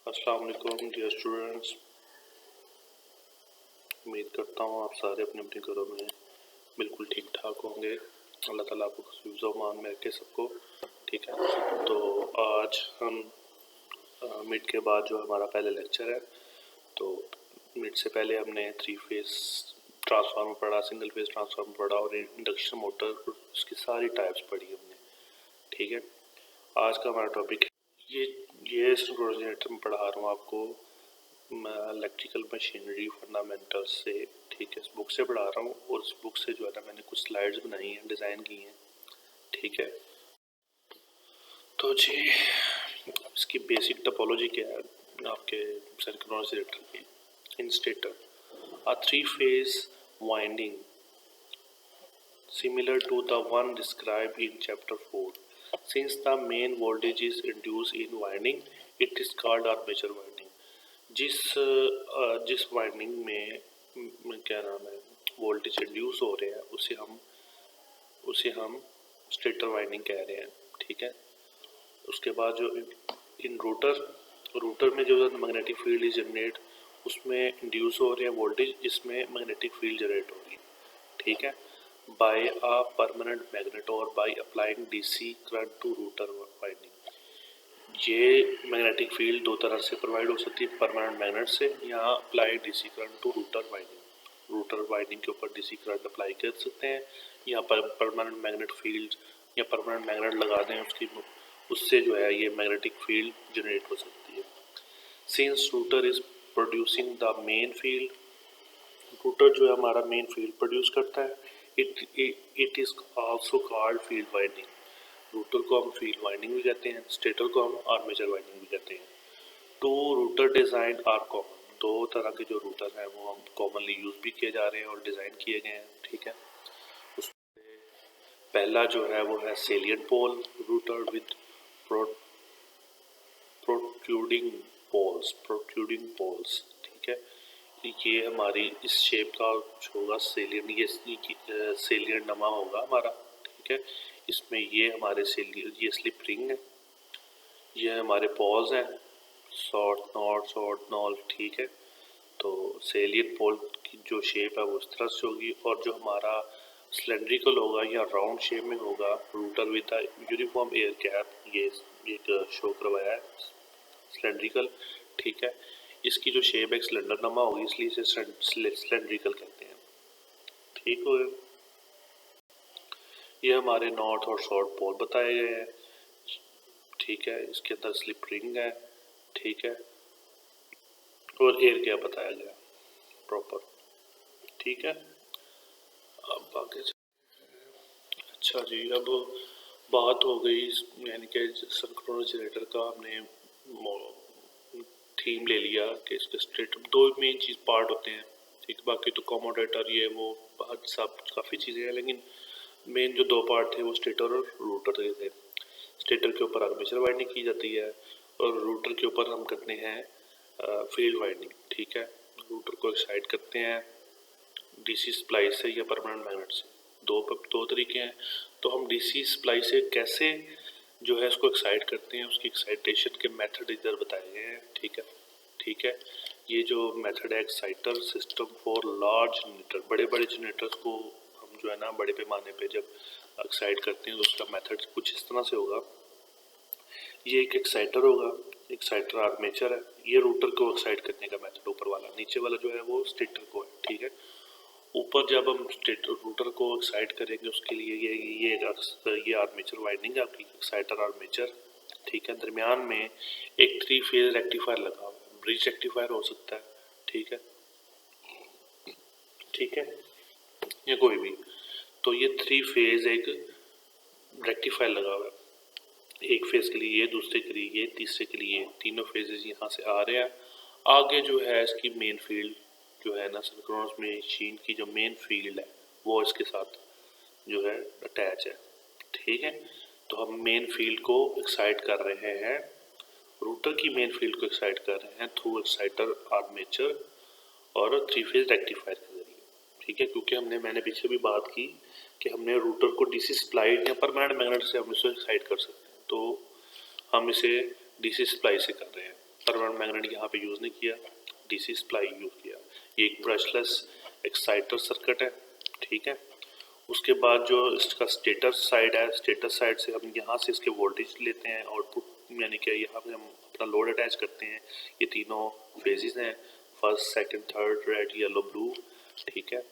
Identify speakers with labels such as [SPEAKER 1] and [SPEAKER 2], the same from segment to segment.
[SPEAKER 1] अस्सलाम वालेकुम dear students. उम्मीद करता हूँ आप सारे अपने अपने घरों में बिल्कुल ठीक ठाक होंगे। अल्लाह ताला आपको हिफ्ज़-ओ-अमान में रखे सबको। ठीक है, तो आज हम मिड के बाद जो हमारा पहले लेक्चर है, तो मिड से पहले हमने 3 फेज़ ट्रांसफार्मर पढ़ा, सिंगल फेज़ ट्रांसफार्मर पढ़ा और इंडक्शन मोटर, उसकी सारी टाइप्स पढ़ी हमने। ठीक है, आज का हमारा टॉपिक है ये सिंक्रोनस जनरेटर में पढ़ा रहा हूँ आपको इलेक्ट्रिकल मशीनरी फंडामेंटल्स से। ठीक है, इस बुक से पढ़ा रहा हूँ और इस बुक से जो है ना मैंने कुछ स्लाइड्स बनाई हैं, डिज़ाइन की हैं। ठीक है, तो जी इसकी बेसिक टोपोलॉजी क्या है आपके सिंक्रोनस जनरेटर की। इन stator a 3-phase winding similar to the one described in chapter 4. Since the main voltage is induced in winding, it is called armature winding. जिस वाइंडिंग में क्या नाम है वोल्टेज इंड्यूस हो रहे हैं उसे हम स्टेटर वाइंडिंग कह रहे हैं। ठीक है, उसके बाद जो इन रोटर में जो मैग्नेटिक फील्ड इज जनरेट, उसमें इंड्यूस हो रहे हैं वोल्टेज, जिसमें मैग्नेटिक फील्ड जनरेट हो रही है। ठीक है, बाय अ परमानेंट मैग्नेट और by applying DC current to rotor winding. ये मैग्नेटिक फील्ड दो तरह से प्रोवाइड हो सकती है, परमानेंट मैग्नेट से या apply DC current to rotor winding. Rotor winding के ऊपर डीसी करंट अप्लाई कर सकते हैं या परमानेंट मैग्नेट फील्ड या परमानेंट मैग्नेट लगा दें उससे जो है ये मैग्नेटिक फील्ड जनरेट हो सकती है। Since rotor is producing the main field, rotor जो है हमारा मेन फील्ड प्रोड्यूस करता है, it is also called field winding. Rotor को हम फील्ड वाइंडिंग भी कहते हैं, स्टेटर को हम आर्मेचर वाइंडिंग भी कहते हैं। Two rotor design are common, दो तरह के जो रोटर हैं वो हम कॉमनली यूज भी किए जा रहे हैं और डिजाइन किए गए हैं। ठीक है, उसमें पहला जो है वो है salient pole rotor with protruding poles. ठीक है, ये हमारी इस शेप का होगा सेलिएंट, ये सेलिएंट नमा होगा हमारा। ठीक है, इसमें ये हमारे ये स्लिप रिंग है, ये हमारे पोल्स हैं, शॉर्ट नॉल। ठीक है, तो सेलिएंट पोल की जो शेप है वो इस तरह से होगी और जो हमारा सिलेंड्रिकल होगा या राउंड शेप में होगा rotor with uniform air gap, ये एक शो करवाया है सिलेंड्रिकल। ठीक है, इसकी जो शेप है सिलेंडर नमा होगी, इसलिए इसे सिलेंड्रिकल कहते हैं। ठीक हो, ये हमारे नॉर्थ और साउथ पोल बताए गए हैं। ठीक है, इसके अंदर स्लिप रिंग है। ठीक है, और एयर गैप बताया गया प्रॉपर। ठीक है, अब आगे अच्छा जी, अब बात हो गई यानी कि सिंक्रोनस जनरेटर का हमने थीम ले लिया कि इसके स्टेटर दो मेन चीज़ पार्ट होते हैं। ठीक, बाकी तो कमोडेटर ये वो बहुत सब काफ़ी चीज़ें हैं, लेकिन मेन जो दो पार्ट थे वो स्टेटर और रोटर के थे। स्टेटर के ऊपर आर्मेचर वाइंडिंग की जाती है और रोटर के ऊपर हम करते हैं फील्ड वाइंडिंग। ठीक है, रोटर को एक्साइट करते हैं डीसी सप्लाई से या परमानेंट मैग्नेट से, दो तरीके हैं। तो हम डीसी सप्लाई से कैसे जो है इसको एक्साइट करते हैं, उसकी एक्साइटेशन के मेथड इधर बताए गए हैं। ठीक है, ये जो मेथड है exciter system for large generator, बड़े बड़े जनरेटर्स को हम जो है ना बड़े पैमाने पे जब एक्साइट करते हैं तो उसका मेथड कुछ इस तरह से होगा। ये एक एक्साइटर होगा, एक्साइटर आर्मेचर है, ये रोटर को एक्साइट करने का मेथड ऊपर वाला, नीचे वाला जो है वो स्टेटर को है। ठीक है, ऊपर जब हम स्टेटर रोटर को एक्साइट करेंगे उसके लिए ये आर्मेचर वाइंडिंग है आपकी, एक्साइटर आर्मेचर। ठीक है, दरमियान में एक 3 फेज रेक्टिफायर लगा हुआ है, ब्रिज रेक्टिफायर हो सकता है। ठीक है, या कोई भी, तो ये 3 फेज एक रेक्टिफायर लगा हुआ है, एक फेज के लिए ये, दूसरे के लिए ये, तीसरे के लिए, तीनों फेजेस यहाँ से आ रहे हैं। आगे जो है इसकी मेन फील्ड जो है ना सिंक्रोनस मशीन की जो मेन फील्ड है वो इसके साथ जो है अटैच है। ठीक है, तो हम मेन फील्ड को एक्साइट कर रहे हैं, रोटर की मेन फील्ड को एक्साइट कर रहे हैं थ्रू एक्साइटर आर्मेचर और 3 फेज रेक्टिफायर के जरिए। ठीक है, क्योंकि मैंने पीछे भी बात की कि हमने रोटर को डीसी सप्लाई या परमानेंट मैग्नेट से हम इसे एक्साइट कर सकते हैं, तो हम इसे डीसी सप्लाई से कर रहे हैं। परमानेंट मैग्नेट यहाँ पे यूज़ नहीं किया, डीसी सप्लाई यूज़ किया। ये एक ब्रशलेस एक्साइटर सर्किट है, ठीक है। उसके बाद जो इसका स्टेटर साइड है, स्टेटर साइड से हम यहाँ से इसके वोल्टेज लेते हैं, आउटपुट यानी कि यहाँ पे हम अपना लोड अटैच करते हैं। ये तीनों फेजेस हैं, first second third, red yellow blue, ठीक है।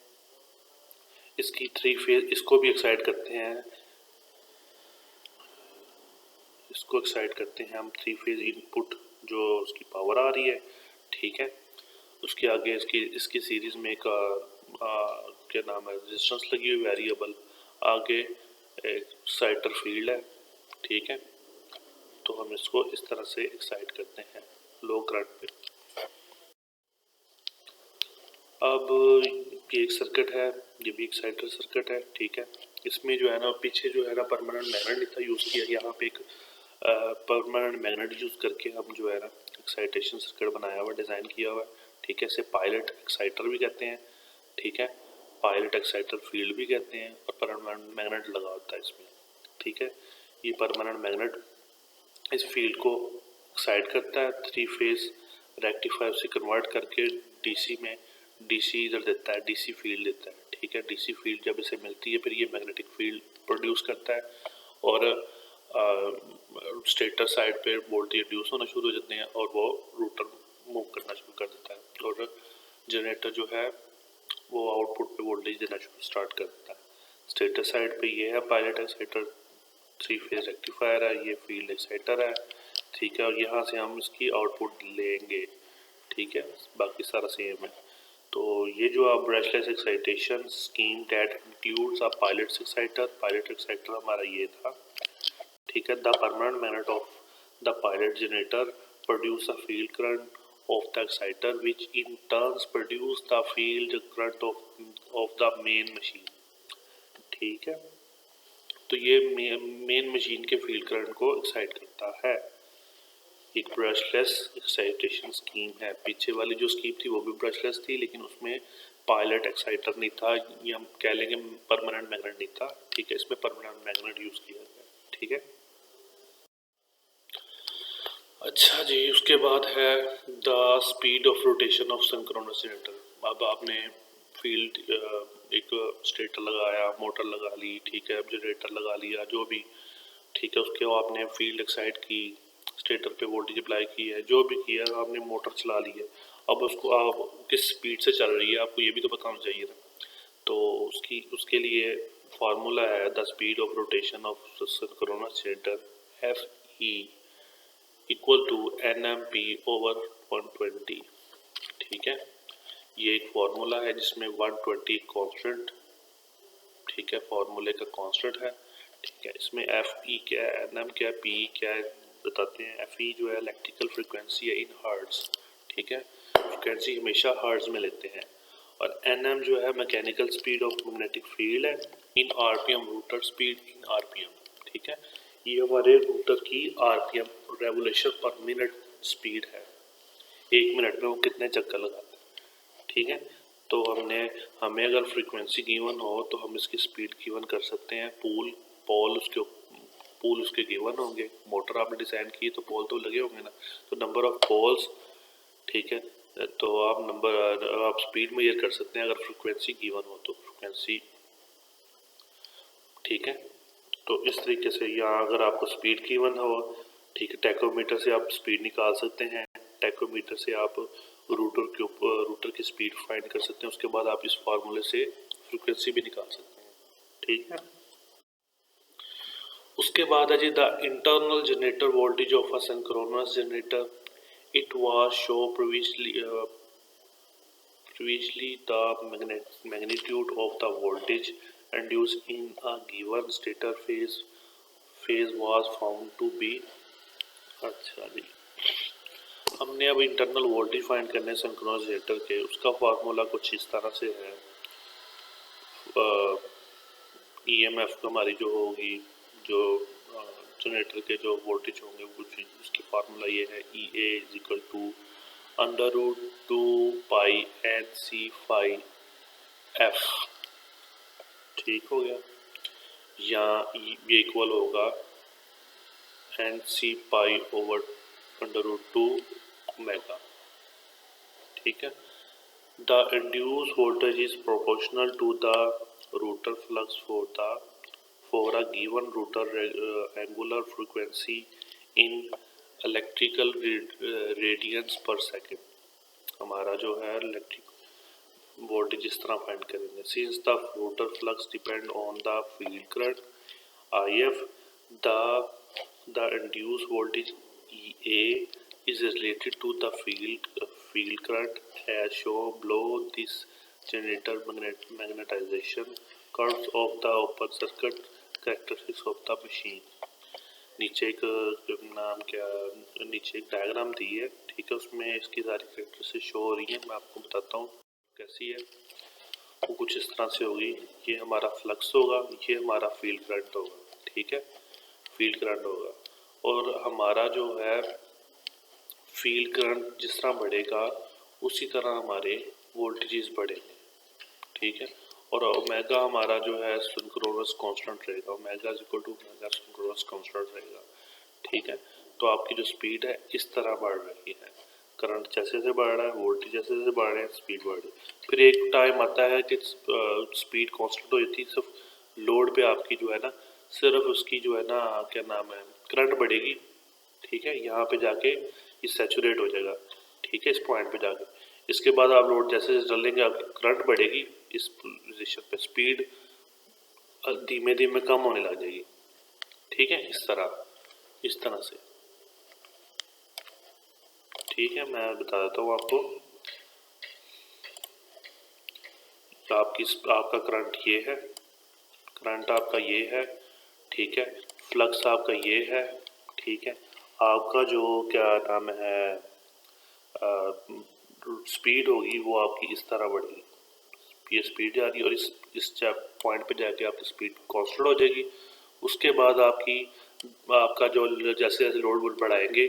[SPEAKER 1] इसकी 3 फेज, इसको भी एक्साइट करते हैं, इसको एक्साइट करते हैं हम 3 फेज इनपुट जो उसकी पावर आ रही है, ठीक है। उसके आगे इसकी सीरीज में एक क्या नाम है, रेजिस्टेंस लगी हुई वेरिएबल, आगे एक एक्साइटर फील्ड है, ठीक है। तो हम इसको इस तरह से एक्साइट करते हैं लो करंट पे। अब ये एक सर्किट है, ये भी एक्साइटर सर्किट है, ठीक है। इसमें जो है ना पीछे जो है ना परमानेंट मैग्नेट नहीं था यूज़ किया, यहाँ पे एक परमानेंट मैग्नेट यूज़ करके हम जो है ना एक्साइटेशन सर्किट बनाया हुआ, डिज़ाइन किया हुआ है, ठीक है। इसे पायलट एक्साइटर भी कहते हैं, ठीक है। पायलट एक्साइटर फील्ड भी कहते हैं, और परमानेंट मैग्नेट लगा होता है इसमें, ठीक है। ये परमानेंट मैग्नेट इस फील्ड को एक्साइट करता है, 3 फेज रेक्टिफायर से कन्वर्ट करके डीसी में, डीसी इधर देता है, डीसी फील्ड देता है, ठीक है। डीसी फील्ड जब इसे मिलती है फिर ये मैग्नेटिक फील्ड प्रोड्यूस करता है, और स्टेटर साइड पे वोल्टेज रिड्यूस होना शुरू हो जाते हैं, और वो रूटर मूव करना शुरू कर देता है, और जनरेटर जो है वो आउटपुट पे वोल्टेज देना स्टार्ट कर देता है। स्टेटर साइड पे ये है पायलट एक्साइटर, 3 फेज रेक्टिफायर है, ये फील्ड एक्साइटर है, ठीक है। और यहाँ से हम इसकी आउटपुट लेंगे, ठीक है। बाकी सारा सेम है। तो ये जो आप brushless excitation scheme that includes a pilot exciter हमारा ये था, ठीक है। The permanent magnet of the pilot generator produce a field current of the exciter which in turns produce the field current of the main machine, ठीक है। तो ये main machine के फील्ड करंट को एक्साइट करता है। एक ब्रशलेस एक्साइटेशन स्कीम है, पीछे वाली जो स्कीम थी वो भी ब्रशलेस थी, लेकिन उसमें पायलट एक्साइटर नहीं था, ये हम कह लेंगे परमानेंट मैग्नेट नहीं था, ठीक है। इसमें परमानेंट मैग्नेट यूज किया गया, ठीक है। अच्छा जी, उसके बाद है the speed of rotation of synchronous generator. अब आपने फील्ड एक स्टेटर लगाया, मोटर लगा ली, ठीक है, जनरेटर लगा लिया, जो भी, ठीक है। उसके बाद आपने फील्ड एक्साइट की, स्टेटर पे वोल्टेज अप्लाई की है, जो भी किया, आपने मोटर चला ली है। अब उसको आप किस स्पीड से चल रही है आपको ये भी तो बताना चाहिए ना। तो उसके लिए फार्मूला है the speed of rotation of synchronous generator F E equal to NMP over 120, ठीक है। ये एक फार्मूला है जिसमें 120 कांस्टेंट, ठीक है, फार्मूले का कांस्टेंट है, ठीक है। इसमें FE क्या है, NM क्या है, PE क्या है बताते हैं। FE जो है इलेक्ट्रिकल फ्रिक्वेंसी है इन हर्ट्ज, ठीक है, फ्रिक्वेंसी हमेशा हर्ट्ज में लेते हैं। और NM जो है mechanical speed of magnetic field है इन RPM, router speed in RPM, ठीक है। ये हमारे रूटर की RPM, रेवोल्यूशन पर मिनट स्पीड है, 1 मिनट में वो कितने चक्कर लगाता है, ठीक है। तो हमें अगर फ्रीक्वेंसी गिवन हो तो हम इसकी स्पीड गिवन कर सकते हैं। पोल उसके गिवन होंगे, मोटर आपने डिज़ाइन की तो पोल तो लगे होंगे ना, तो नंबर ऑफ पोल्स, ठीक है। तो आप स्पीड मेजर कर सकते हैं अगर फ्रीक्वेंसी गिवन हो तो फ्रीक्वेंसी, ठीक है। तो इस तरीके से यहाँ अगर आपको स्पीड गिवन हो, ठीक है, टैकोमीटर से आप स्पीड निकाल सकते हैं, टैकोमीटर से आप रूटर की स्पीड फाइंड कर सकते हैं। उसके बाद आप इस फार्मूले से फ्रीक्वेंसी भी निकाल सकते हैं, ठीक है। उसके बाद है जी the internal generator voltage of a synchronous generator, it was show previously the magnitude of the voltage induced in a given stator phase was found to be, अच्छा जी, हमने अब इंटरनल वोल्टेज फाइंड करने सिंक्रोनस जनरेटर के, उसका formula कुछ इस तरह से है। EMF हमारी जो होगी, जो जनरेटर के जो वोल्टेज होंगे कुछ उसकी फार्मूला ये है, EA is equal to √2πNC∅F, ठीक हो गया। या ये इक्वल होगा NC पाई ओवर √2 ठीक है। The induced voltage is proportional to the rotor flux for a given rotor angular frequency in electrical radians per second। हमारा जो है इलेक्ट्रिक वोल्टेज इस तरह फाइंड करेंगे। Since the rotor flux depend on the field current IF, the induced voltage EA is related to the field current as shown below. This generator magnetization curves of the open circuit characteristics of the machine। नीचे एक नीचे एक diagram दी है, ठीक है, उसमें इसकी सारी कैरेक्टरिस्टिक्स शो हो रही है। मैं आपको बताता हूँ कैसी है। वो कुछ इस तरह से होगी, ये हमारा फ्लक्स होगा, ये हमारा फील्ड करंट होगा, ठीक है, फील्ड करंट होगा। और हमारा जो है फील्ड करंट जिस तरह बढ़ेगा उसी तरह हमारे वोल्टेजेस बढ़ेंगे, ठीक है। और ओमेगा हमारा जो है सिंक्रोनस कांस्टेंट रहेगा, omega is equal to omega synchronous constant रहेगा, ठीक है। तो आपकी जो स्पीड है इस तरह बढ़ रही है, करंट जैसे जैसे बढ़ रहा है, वोल्टेज जैसे जैसे बढ़ रहे हैं, स्पीड बढ़ रही है। फिर एक टाइम आता है कि स्पीड कांस्टेंट हो जाती है, सिर्फ लोड पे आपकी जो है ना, सिर्फ उसकी जो है ना क्या नाम है, करंट बढ़ेगी, ठीक है। यहाँ पे जाके ये सैचुरेट हो जाएगा, ठीक है, इस पॉइंट पे जाके। इसके बाद आप लोड जैसे जैसे डालेंगे आपकी करंट बढ़ेगी, इस पोजीशन पे स्पीड धीमे धीमे कम होने लग जाएगी, ठीक है, इस तरह से, ठीक है। मैं बता देता हूँ आपको, आपका करंट ये है, करंट आपका ये है, ठीक है, फ्लक्स आपका ये है, ठीक है। आपका जो क्या नाम है स्पीड होगी वो आपकी इस तरह बढ़ेगी, ये स्पीड जा रही है और इस पॉइंट पे जाके आपकी स्पीड कांस्टेंट हो जाएगी। उसके बाद आपका जो जैसे जैसे लोड बढ़ाएंगे,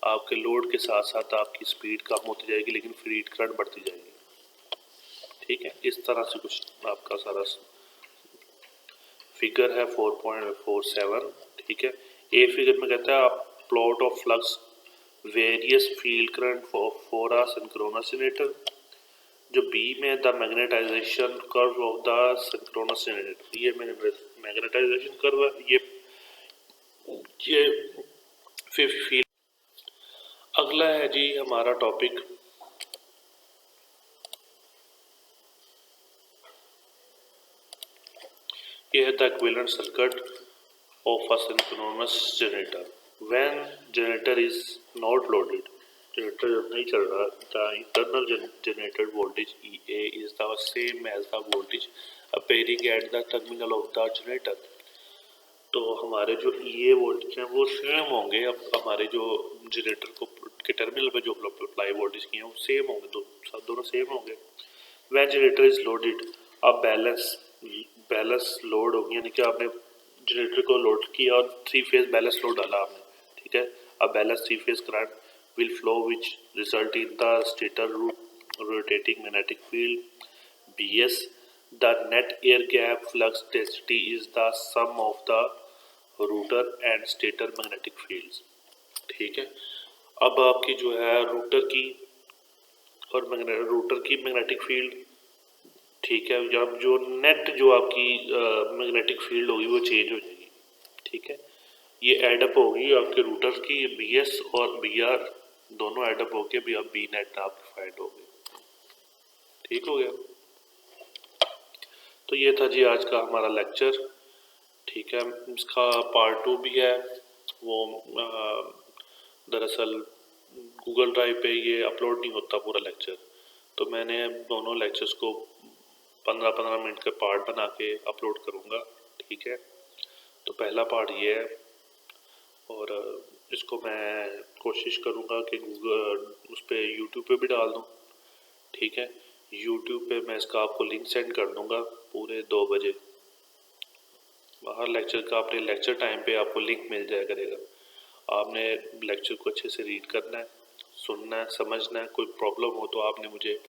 [SPEAKER 1] आपके लोड के साथ साथ आपकी स्पीड कम होती जाएगी, लेकिन फील्ड करंट बढ़ती जाएगी, ठीक है। इस तरह से कुछ आपका सारा फिगर है 4.47, ठीक है। ए फिगर में कहता है आप plot of flux various field current for a synchronous generator. जो बी में the magnetization curve of the synchronous generator, ये मैग्नेटाइजेशन कर्व है, ये फील्ड। अगला है जी हमारा टॉपिक, ये है the equivalent circuit of a synchronous generator when generator is not loaded. Generator जब नहीं चल रहा, the internal generated voltage EA is the same as the voltage appearing at the terminal of the generator। तो हमारे जो EA voltage हैं वो same होंगे, अब हमारे जो जनरेटर को के टर्मिनल पे जो अप्लाई वोल्टेज किए हैं वो सेम होंगे, दोनों सेम होंगे। व्हेन जनरेटर इज लोडेड, अब बैलेंस लोड होगी, यानी कि आपने जनरेटर को लोड किया और 3 फेज बैलेंस लोड डाला आपने, ठीक है। अब balance 3 phase current will flow which result in the stator rotating magnetic field BS। The net air gap flux density is the sum of the rotor and stator magnetic fields, ठीक है। अब आपकी जो है रोटर की magnetic field, ठीक है, अब जो नेट जो आपकी मैग्नेटिक फील्ड होगी वो चेंज हो जाएगी, ठीक है। ये एडअप होगी आपके रूटर की BS और BR दोनों एडअप होके भी अब बी नेट आपकी फाइंड हो गई, ठीक हो गया। तो ये था जी आज का हमारा लेक्चर, ठीक है। इसका पार्ट 2 भी है, वो दरअसल गूगल ड्राइव पे ये अपलोड नहीं होता पूरा लेक्चर, तो मैंने दोनों लेक्चर्स को 15-15 मिनट के पार्ट बना के अपलोड करूँगा, ठीक है। तो पहला पार्ट ये है, और इसको मैं कोशिश करूँगा कि गूगल उस पर यूट्यूब पे भी डाल दूँ, ठीक है। यूट्यूब पे मैं इसका आपको लिंक सेंड कर दूँगा पूरे 2 बजे, हर लेक्चर का अपने लेक्चर टाइम पे आपको लिंक मिल जाया करेगा। आपने लेक्चर को अच्छे से रीड करना है, सुनना है, समझना है। कोई प्रॉब्लम हो तो आपने मुझे